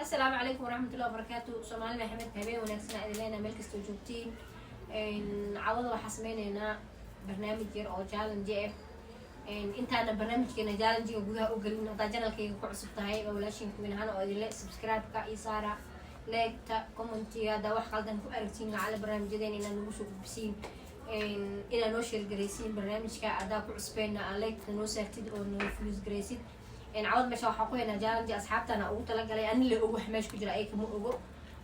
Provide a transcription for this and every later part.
السلام عليكم ورحمة الله وبركاته. سومالي محمد هبين وناكسنا إذلنا ملك استوجوبتين عوض وحسميننا برنامج جير أو جالنجي انت أنا برنامج كنا جالنجي وجودها وقلنا طاجنا كي كعصب تهاي ولا شيء من هنا أو إذا سبسكرايب كإيصارة لايك كومنتي هذا واحد قلنا كأرتين على برنامج جدين إن نوشوا بسين إن نوشر جريسين برنامج كأداء كعصبنا لايك نوسرتيد أو نوفلوس جريسين عوض مش حقوقنا جالنجي أصحابتنا أو تلاقي أنا اللي أروح مش كجرا أي كم أروح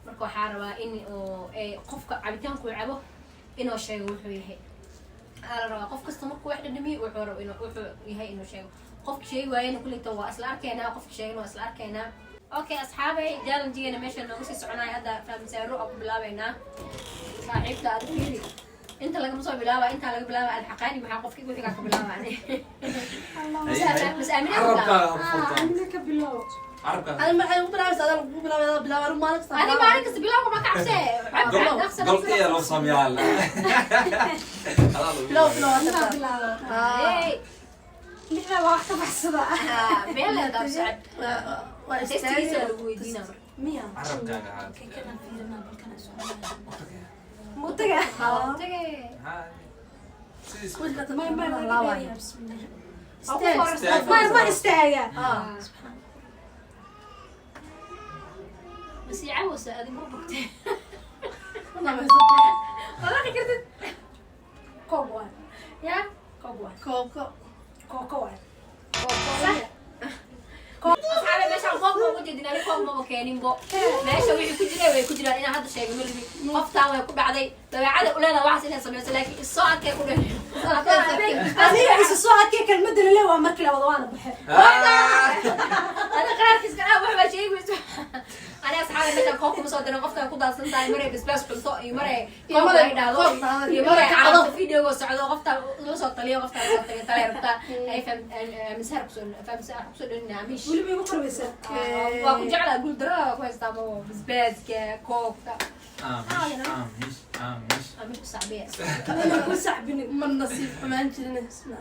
مركو حارة إني قفك عبتان كل عبه إنه شيء وحوي هي أنا رأى قف كستمر كل واحد نمي وحوره إنه وحوي إنه شيء قفك شيء وين كل توا أصل أركينا قفك شيء وأصل أركينا أوكي أصحابي جالنجي أنا ماشي إنه وسي سعنا هذا فمسيرو أبو بلابينا صاحبت أدري انت لقى مصاب بلاوة انت لقى بلاوة الحقاني مع قفك يقول لك بلاوة يعني بس امينه عندك بلاوة انا ما بلاوة هذا بلاوة انا مالك انا مالك بلاوة ما كعبسه قلت يا رسم يا الله بلاوة اي نحن واحدة بحسبة بيلا داب سعد واستيزا ويدينا مية عربك هذا كنا فينا بالكنا سؤال متجه ما استاج ما استاجة بس يعوس هذه مو بكتير والله فكرت كوبوان يا كوكو كوكوان أصحابي ماشي القوم موجودين أنا قوم ما كانين بو ماشي ويكجرا أنا هذا الشيء يقول لي قفتا ويكون بعدين طبعا أولادنا واحد سنة سمعت لكن الصوت كي يقول أنا الصوت كيك المدن اللي هو مكلا وضوانا بحب أنا قرار كيس كلام وحبة شيء أنا أصحابي مثلا قوم مصادرة قفتا كودا سنتاي مرة بس حلطة يمرة قوم يمرة عرض فيديو وسعد قفتا لصق طليق قفتا لصق طليق قفتا أي فم مسهر بسون إنه عميش واللي بيبقر بيسر وأكون جعلة أقول درا كويس تامو بزباز كوك عميش صعبية أنا أقول صعبني من نصيب ما نجري نسمع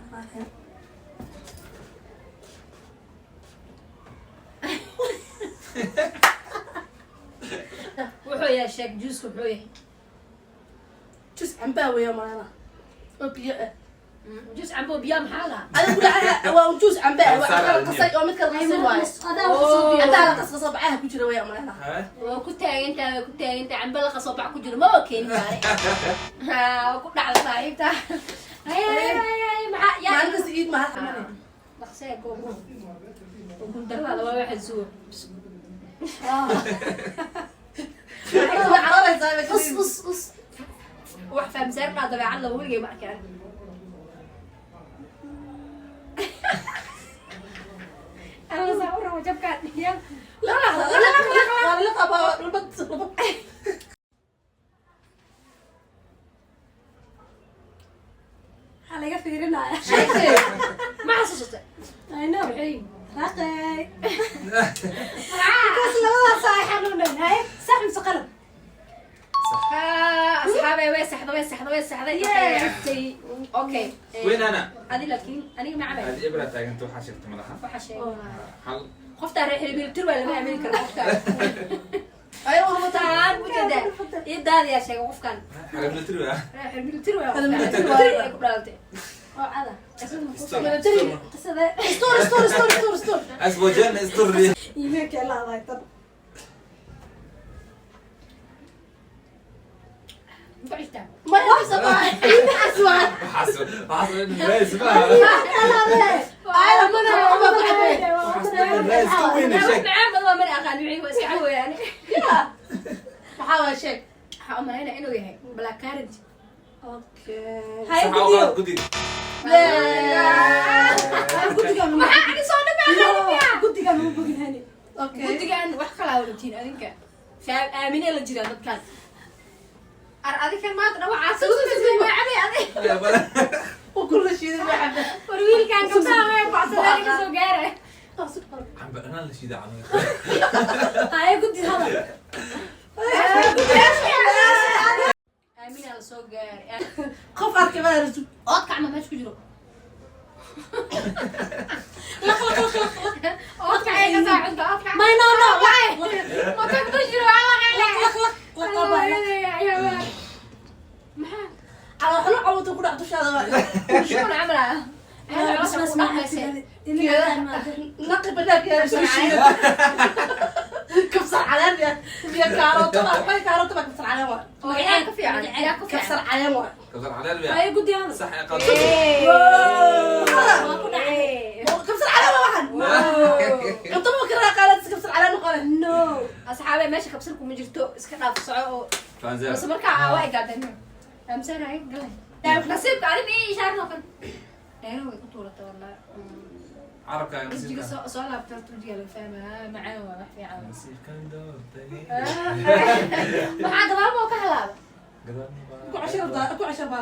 وحوي الشيك جوز وحوي جزء عم باوي يا مانا وبيا جوز عم بو بيام حالها أنا أقول لها وجوز عم باوي قصي يوم كذا قصي وايس أنت قص صبعها كجرا ويا مانا وكنت أنت عم بلغ صبع كجر ما وكين يعني ها وكنت على صاحبتها هاي مع يعني ما نقص إيد ما بخسي كوكو وكنت درت على واحد زور قص وحفة مسرنا طبعا الله ويجي معك أنا صورة وجب كان يلا لا طبعا على فيرنا ما حسست أنا وحين رقي كاس لوضع صايح حنونا هاي سحب سقلب أصحابي ويسح أوكي وين أنا؟ هذه لكن أنا ما عمل هذه إبرة تاجنتو حاشرت ملها وحشي حل خفت أروح البيتر ولا ما أعمل كذا خفت أيوة هم تعال وكذا يدا يا شيخ وفكان حاجة بنتروي راح البيتر ولا البيتر هذا استور أسبوجين استوري يميك يلا هذا يطر بعشتها ما يحسب أسود حسب إنه ليس بقى أنا ليس كوين شيء معاه والله من أغاني وعي واسعه يعني يا محاول شيء حاول هنا إنه يهي بلا كارنت أوكي هاي سحاوات فيديو قديد ما حد يصوني معاه قلت كانوا بقول هني أوكي قلت كان wax kala wadatiin adinka shaab aamine la jira dadkan adikan ma dad waxa soo ma cabi وكل شيء ما حدا wiilkan gabdhaha way baxsadeen ka soo gaaray عم بقنا لشي ده عمي هاي قلت هذا aamine la soo gaaray خوف أركب ما رجع ood kacma meesh ku jiro ood kacay ka saacada ood kacay ما شلون عملها؟ احنا بس عرفنا بس كنا ما حسين نقي بناك يا شيء كبسر على يا كاروت ما كاروت ما كبسر على وين وعيال كفي يعني عيال كفي كبسر على وين كسر على البيع هاي قد انا صح يا قلب ما كنا عليه كبسر على وين انت مو كره قالت كبسر على نقول نو اصحابي ماشي كبسلكم من جرتو اسك dhaaf soco فانزل بس marka waa gaadeen amsana ay galeen nasiibka ari bi shaarno kan dheero way ku tuurata wallahi عرب كان jiga نسيب soo laabta tujiga la fahmaa macaan waa wax fiican نسيب كان دور تاني maxaa gadaal boo ka halaaba ku cashar baa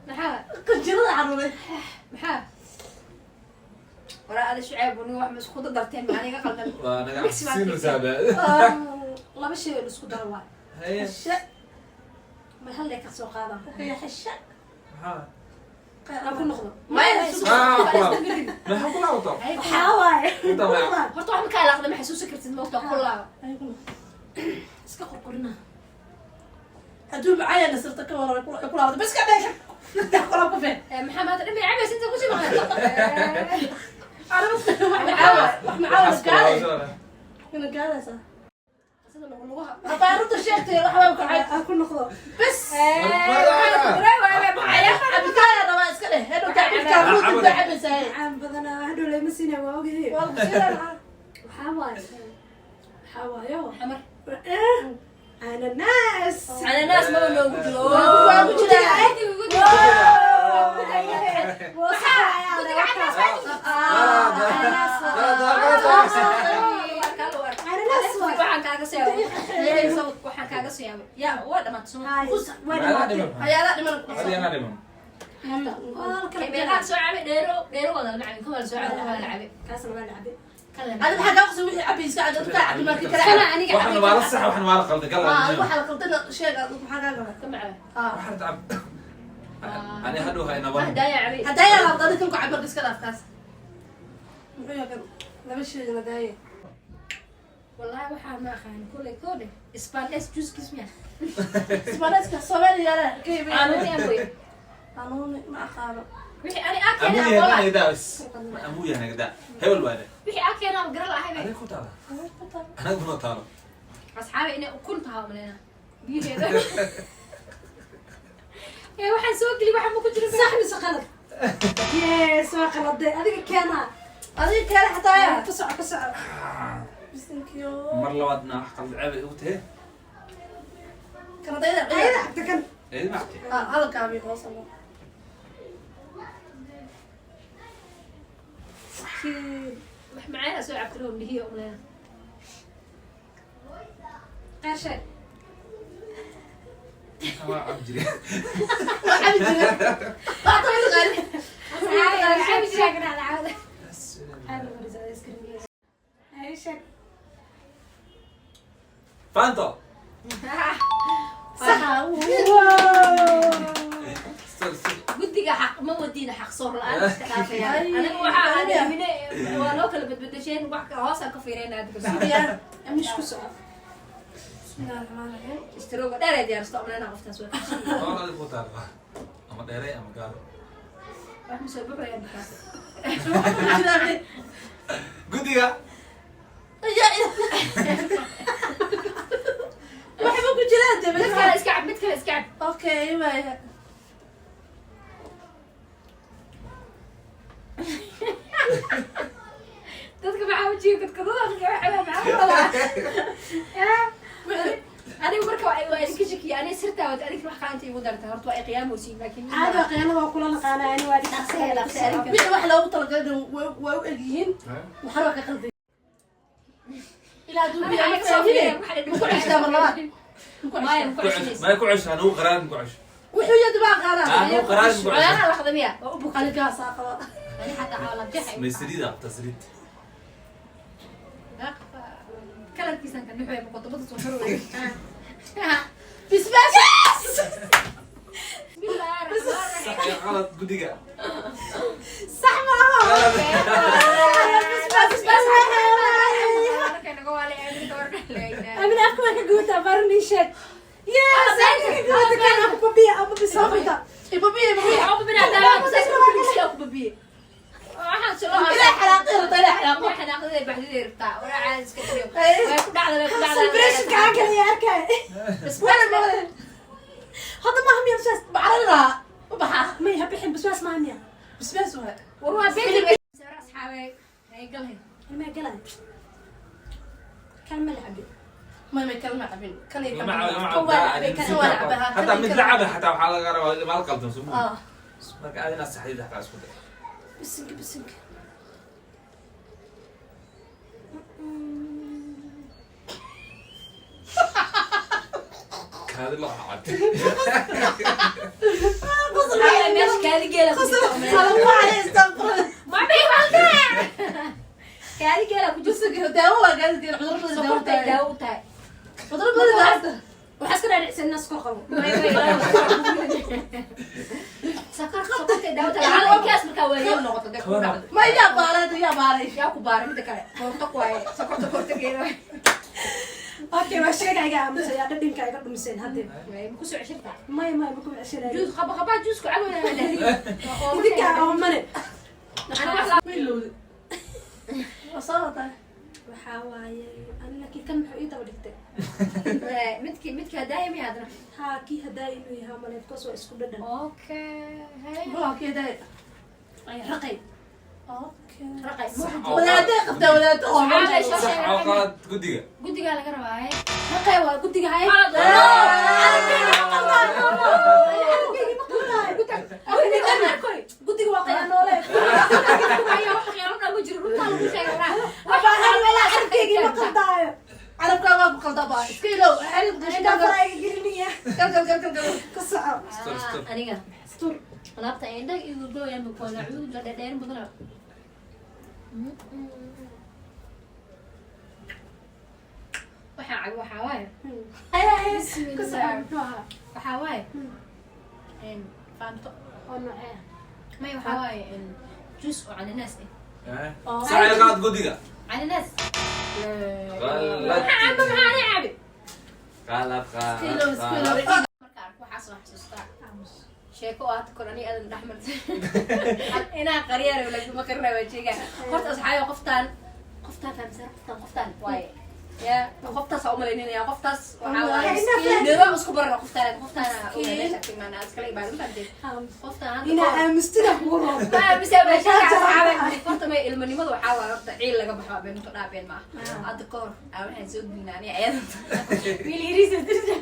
maxaa qajirada caruuray maxaa waraa ada shucayb uni wax isku darteen maaniga qaldan وانا قاعد سين سابع laba shay oo isku daro waa هي xasha ma hal ka soo qaada هي xasha ها aan ku noqdo ما ما حكوا لا وطا waxaa waaye طبعا horta wax markaa laaqda ma xasuusi kartid moogta kullaa iska qorqorina haduu macaya nasirta ka wara kula wada bas ka dheesha kula ku feen maxaa maanta dhimi cabays inta ku sii maqan ana wax macawad gaale ina gaalasa sida lagu lugaha abaaruta sheegtay waxa ka cay aan ku noqdo bas maxaa abitaaya raba iska dheh hedo tacbidka ruuta dacabaysay aan badanaa hadhow lama siina waa ogahay wal sida waxaa waaye xamar ananas ananas ma loogu jiro waa ku jira waxaan kaaga soo yaabay yaa waa dhamaatay hayaala dhiman هذه انا ديما meeqaa soo cabay dheero wada la cabay kuwa la soo cabay kuwa la cabay kaasna waa lacabe هذا الحاجة أقصد وحي عبي يساعد أنت عبد ما كنت أنا أني واحنا ما صح واحنا ما غلط قال واحد قلتنا شيء قال حاجة كم عبay واحد تعب انا هدو هاي نبض هدايا عبي هدايا لا ضلت لكم عبر قس كذا أفكاس محيا كذا لا مش هدايا والله waxaa ma aqaan kule Spanish juice kismiya سبارات كسومالي يا كيف aanuni amoy قانون ما أخابه wixii ani امويا akeena هنا wala قدا بس امويا هنا قدا هي والوالد wixii akeena garal ahay انا كنت انا كنت طالب asxaabi inay ukun tahay malena biyeeda ee waxaan soo gali waxa ma ku jiro sax mise qalad yes waa qaladay adiga keena هذه كان حتى ka soco بس كيو مر لوادنا قلب عبي اوته كان ضيع ayada xagta kan ايه معك هذا كان بيوصل wax macaan soo cabtiro nihiyo malena qashay ما عبجري asxaabi jira kana caawda فانتو guddiga xaq ma wadiina xaq soor la-aan iska dhaafaya aniga waxaa aadamine waa loo kala badbadasheen wax hoosaan ka fiireen aad يا مش ku soco بسم الله الرحمن الرحيم istirooga dheer ee diyaarsto omlena qoftaas waa والله اللي كنت عارفه اما ديري اما قال wax ma soo baxaya markaas قديا waxba ku jiraan mid daba kale iska cab mid kale iska cab okay waaya dadka maxaa wajiga kadkadada aniga marka waa idinka shakiya aniga sirtaa wad adig wax qaanta igu darta horta waa ay qiyaamosiin laakiin caadi waa qiyaano waa kula naqaanaa ani waa dhaqsay wixii wax loogu talagalay waa u egyihiin waxna waa ka qalday ilaa duubiya ma fahmine ku cishtaa mar labaad ما يكوعش انا هو قرار نكوعش wuxuu yadi baa qaadaa هو قرار نكوعش ولا لخدمية qaligaas aa qaba أنا حتى على جحي ما يستريد تسريد كلام كيسان كان نحوي بقطبة صحروي bisbaas بالله صح يا غلط قديا sax maaha bisbaas amin afka waa ka guutaa baran ii sheeg yes afka ka guuta kan afka biya ama bisooqita ببي أو بنادم بس أو ببي waxaan soo ila xalaaqeeyo ila xalaaqo waxaan aqday baxdii rabtaa wala caadis ka tiyo way ku dhacday celebration kaan kale yaa arkay bas wala ma hadda ma hamiya bas بعرضها وبحا ma yahay bixin bas ma hamiya بس وها warwa beelay sawir asxaabay ay galay ma galay kan ma lahabi ما يكلم عبين كان يكلم حتى متلعبة حتى وحال ما القلب سموه marka aad inaad saxdid xataa isku day bisinka kaadi la cabtay ay meesh kaadi geela ku jirto ما عليه استغفر ma bay walda kaadi geela ku jirto بس داو قاعد يدير عذر بدل داو sokortay daawo tahay عذر بدل داو waxaa iska dhaadhicsan nas kor qabo sakar sokortay daawo tahay aan kaas marka weeyay noqoto dad ku dhacdo ما يا بارد يا بارد yaa ku baaray mid kale qorto ku ay sokorta korta geela okay waa sheegayga amsa yaa dhadhinka iga dhumiseen hadda way ku soo ceshirta may ma ku ceshanay juus qaba juus ku cabo la idinka oo mane ana wax la ميلود وصلت waxaa waaye ani laakiin kan muxuu ii daba dhigtay midka daayimi hadna haa kii hadaa inuu yahaa maleed koos waa isku dhadhan okay والله كده ay raqay okay raqay ولا تقف ولا تقف sax oo qalad gudiga gudiga laga rabaa raqay waa guddiga hay guddiga waa qaya noole arkeygi ma qaldaayo عرب كمان قلدبا كيلو حلو aniga farayga gelinaya كل ka soco aniga alaabta indhaga igu gooyaan bukoona cuuda dheer badan waxaa waaye waxaa waaye faanto oo noocee may waxaa waaye juice oo cananaas ah sax ay qalad gudiga cananaas qalad camba maxaa cabi qalad كيلو كيلو marka arko waxaa soo xasuustaa sheeko oo aad kor aniga aad dhaxmartay inaa qariyar laguma karnaa wajiga horta asxaabi qoftaan qoftaan waaye ya qoftaas oo malaynaya qoftaas waxa waaye nidaam isku baran qoftaan oo meesha timaana askale baan fahantay qoftaan ina aamustida kuuro bisa meesha asxaabi horta may ilmanimadu waxa waaye horta ciil laga baxo been ku dhaafeen ma hadda koor waxaan soo gudbinaa ayada wiil yiriisa dirta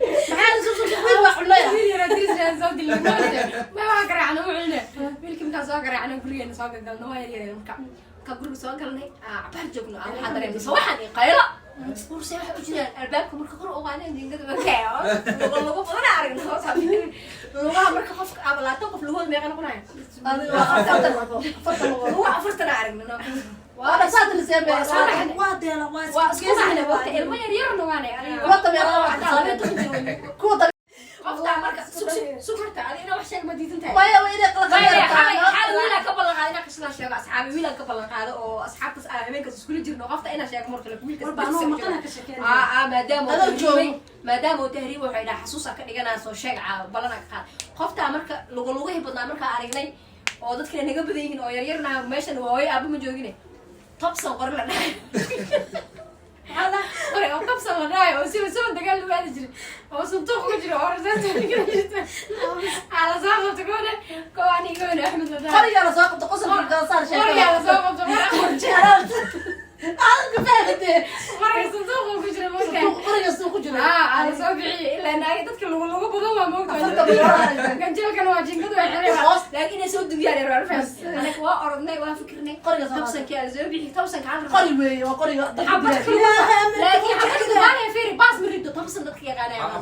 maxaa soo soo wax cunaya wiil yara dirta soo dilay ma waa garaacna ma cunna wiilkii markaa soo garaacna gurigeena soo galno waa yar marka ka guriga soo galnay cabaar joogno aan waxaa dareemay sawaxan iyo qaylo urse waxa u jiraan albaabka marka kor u qaadeen dingada bakaayo lagu badan aragno lugaha marka qofka abalaato qof lugood meeqa noqonaya waa afartan aragno waa saad la sameeyay waa deela waa isku baxna waa ilmo yar yar noqonay waa tabeera kuwa qofta marka sukarta adina wax sheeg ma diidan tahay ويا ويلي قلقان wiila ka ballan qaada inaa kasla sheego asxaabi wiila ka ballan qaado oo asxaabtas aan habeenkaas iskula jirno qofta inaa sheego marka la wiilka warbaanoo maqana ka sheekeynaya maadaama uu tahriib waxay dhaha xasuusa ka dhiganaa soo sheeg ballana ka qaad qofta marka luguhi badnaa markaa aragnay oo dadkana naga badan yihiin oo yaryarna meeshan waayo aaba ma joogine tobsan qor la dhahay qore oo tobsan la dhahay oo si dagaal lagu aadi jiray oo suntuuq ku jiro oo rasaas على صاحبه تقول كواني يقول احمد مدام قرية انا ساقط قصر في القصار شيء قرية على صاحبه انا فاهمتي قرية صندوق وكجرة موكا قرية سوق جرا على صوبعي الا ان اي تذكر لو بدوا موكا كان جيل كانوا واجين قدوا حريم لكن يسود ديالي روح فاس انا كوا اردني وا فكرني قرية تبسك يا زوبي تبسك على قرية وقرية حبتك لكن حبتك انا فيري باس مريدو تبسن دك يا غانا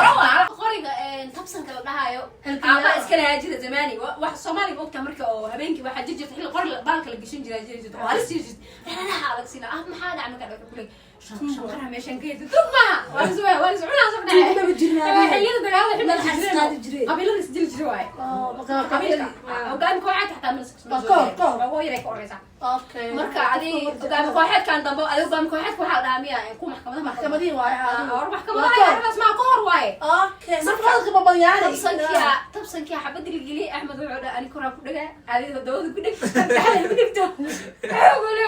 روح قرية تبسن كلا دهايو aba iskala haajida zamani wax Soomaali boogta marka oo habeenkii waxa jirta xil qor baalka la gashin jiray oo halis jirta maxaa dhacay marka kulay شنقرها ماشان كيد ثم وانا سمعنا صبنا حيل دغاله حنا جيرين قبيله سجل جواي قبيله وقام كوعات حتى من هو يريك اوريسا اوكي marka adi قام كوعات كان دمبو adi قام كوعات waxa dhaamiya ku maxkamadii waay or maxkamadaha bas ma qoor waay okay marka qaba yaani tabsanki xabad rilgili Ahmed wuxuu dhaani kora ku dhaga adi dawada ku dhigto ku dhigto wala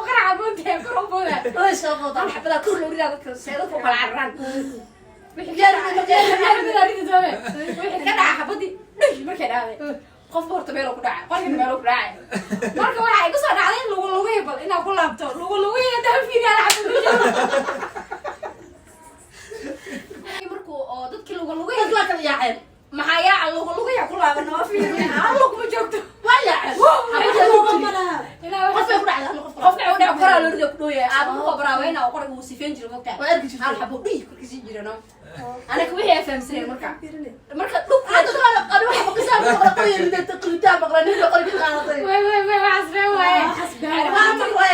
qaraca boonta koro booda way soo qodan xabada kor loo ridaa dadka seedo ku kala carraan wixii ka dhaca xabadi markay dhacday qof horta meel ku dhacay qorkin meel ku dhacay marka waxa ay ku soo dhacday lagu hebal inaa ku laabto lagu yeedaa fiiriyaa xabada markuu oo dadkii lagu dadka kala yaaceen maxaa yaa lagu yaa ku laaban oo fiiriyaa alla kuma joogto waa yaaceen qof ku dhacday qof ku dhacay qoraa loo rido ku dhooyay aaba ku qobraawayna oo qorga uu sifeen jiro waqti waa ergi jirtay hal xabo dhig ku sii jirano أنا كويه فهمسني مركا لوك هذا أنا واحد بقيسان بقرأ اللي تقلتها بقرأ نيجي قريب الغلطين وي حسبي وي ما مرة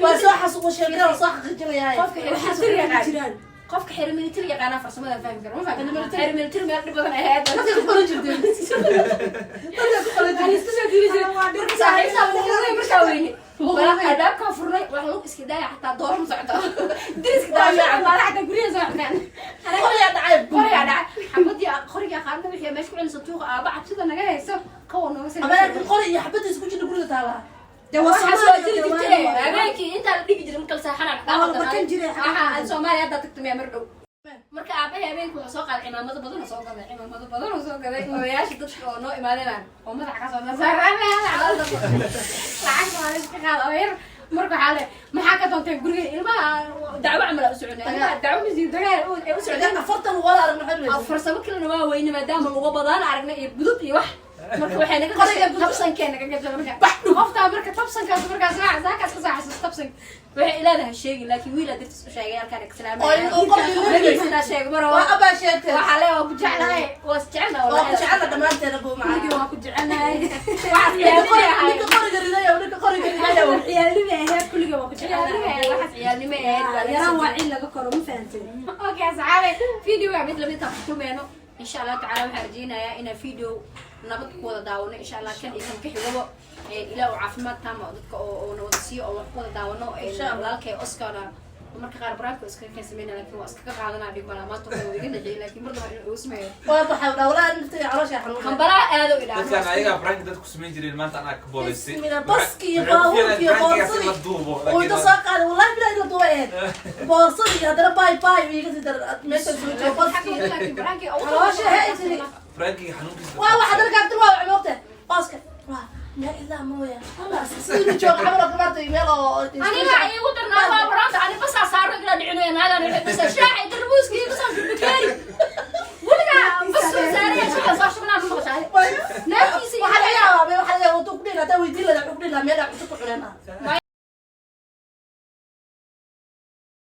وصح حسوا شيء وصح خجلي هاي قفك حرم ميلتري يقانا فرسمة فاهم كرو ما فاهم حرم ميلتري ما يقدر هذا ما تقول جدا أنا استشهد يجي صحيح صار مركاويني ولا أداك كفرني وحلوك إسكدايا حتى دور مساعدة درس كدايا ما راح تقولي زعلان أنا قرية دعيب قرية دعيب حمدي قرية قارنا بحيا ماشي كل صوتوق بعد كذا أنا جاي سو كونه مثلا أما القرية حبيت يسكتش نقول تعالى habeenkii inta la dhigi jiray marka la saxana Soomaaliya hadda tagtay mar dhow marka aabahay habeenkii wuxuu soo qaaday cimaamado badan oo soo gaday odayaasha dadka oo noo imaadeen oo madaxa ka soo saarayaan lacag ma iska qaadayo marka xaale maxaa ka doonteen guriga ilmaha dacwo camal u socodnaa dacwo misi dagaal u socdaan afartan wala aragna farsamo kale waa weyne maadaama lagu badaan aragna iyo budub iyo wax marka waxay naga tabsankeena kaga jabnaa qofta marka tabsankaas marka saacadaas ka saacas tabsan waxay ilaahay sheegi laakiin wiil aad isku sheegay halkaan islaamay oo qofka sheegay mar waa aba sheegtay waxa la ku jeclahay was jeclaa waa ku jeclaa dhamaanteena buu macaan waa ku jeclahay ninka qoriga riday oo ninka qoriga riday oo ciyaalnimo ahayd kulliga waa ku jeclahay waxa ciyaalnimo ahayd yaraan waa cil laga koro ma fahanteen okay asxaabe video waa mid lamid ah kumeeno إن شاء الله تعالى وحرجينا يا إنا فيديو نبض كودا داونا إن شاء الله كان إذا كحلوه إلى عافمات تام أو نودسي أو كودا داونا إن شاء الله كي أسكار ومرك غير براك أسكار كسمينا لكن وأسكار قاعدنا عندك بلا ما تقول ويجينا جاي لكن برضه اسمه واضح ولا أنت عروش يا حلوة كم برا هذا إذا كان أيها براك ده كسمين جري ما أنت أنا كبوليسي من البسكي باوكي بورصلي ويتصاق على والله بلا إلا دوائر بورصلي هذا باي باي ويجي تدر مثل سويته بسكي عروش هاي فرانكي حنوكي واحد رجع تروح عمرته باسكت لا إلا مويا خلاص سيدي جوك عمرك كبرت يميلو أنا ما يقدر نام برانت أنا بس أصار كذا نعنوين هذا نحب بس الشاعر دربوس كذي بس أنا بكاري ولا بس ساري شو صار شو نعمل مشاهد ناس يسي وحلا يا وحلا وتقبلنا توي دي لا تقبلنا ميلا تقبلنا